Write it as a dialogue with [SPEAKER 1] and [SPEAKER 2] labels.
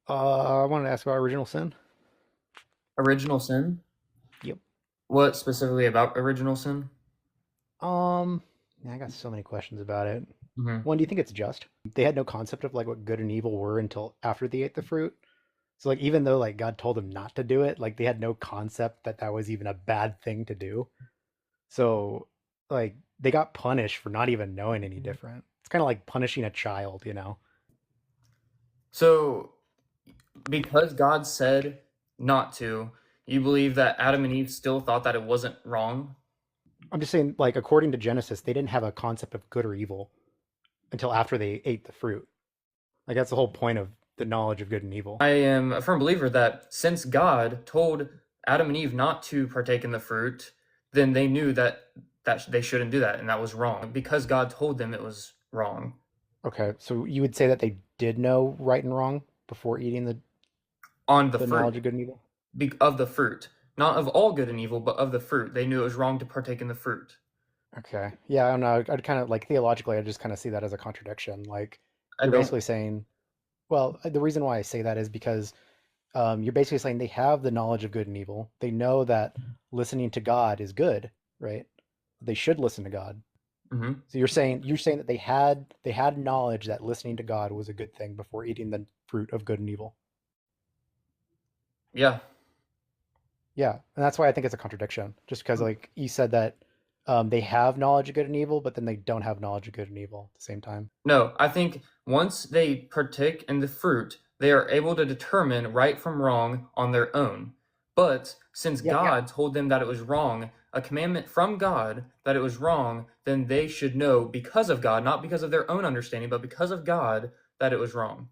[SPEAKER 1] I wanted to ask about original sin.
[SPEAKER 2] Original sin?
[SPEAKER 1] Yep.
[SPEAKER 2] What specifically about original sin?
[SPEAKER 1] Yeah, I got so many questions about it.
[SPEAKER 2] hmm
[SPEAKER 1] One, do you think it's just? They had no concept of like what good and evil were until after they ate the fruit. So like even though like God told them not to do it, like they had no concept that that was even a bad thing to do. So like they got punished for not even knowing any different. It's kind of like punishing a child, you know?
[SPEAKER 2] So, because God said not to, you believe that Adam and Eve still thought that it wasn't wrong?
[SPEAKER 1] I'm just saying, like according to Genesis, they didn't have a concept of good or evil until after they ate the fruit. Like that's the whole point of the knowledge of good and evil.
[SPEAKER 2] I am a firm believer that since God told Adam and Eve not to partake in the fruit, then they knew that they shouldn't do that, and that was wrong because God told them it was wrong
[SPEAKER 1] Okay, so you would say that they did know right and wrong before eating
[SPEAKER 2] on the
[SPEAKER 1] the
[SPEAKER 2] fruit.
[SPEAKER 1] knowledge of good and evil?
[SPEAKER 2] Of the fruit, not of all good and evil, but of the fruit. They knew it was wrong to partake in the fruit.
[SPEAKER 1] Okay. Yeah, I don't know. I'd kind of like theologically, I just kind of see that as a contradiction. Like
[SPEAKER 2] I
[SPEAKER 1] you're
[SPEAKER 2] don't.
[SPEAKER 1] basically saying, well, the reason why I say that is because you're basically saying they have the knowledge of good and evil. They know that listening to God is good, right? They should listen to God.
[SPEAKER 2] hmm
[SPEAKER 1] So you're saying that they had knowledge that listening to God was a good thing before eating the fruit of good and evil.
[SPEAKER 2] Yeah.
[SPEAKER 1] Yeah, and that's why I think it's a contradiction. Just because like you said that they have knowledge of good and evil, but then they don't have knowledge of good and evil at the same time.
[SPEAKER 2] No, I think once they partake in the fruit, they are able to determine right from wrong on their own. But since
[SPEAKER 1] Yeah, yeah.
[SPEAKER 2] God told them that it was wrong, a commandment from God that it was wrong, then they should know because of God, not because of their own understanding, but because of God, that it was wrong.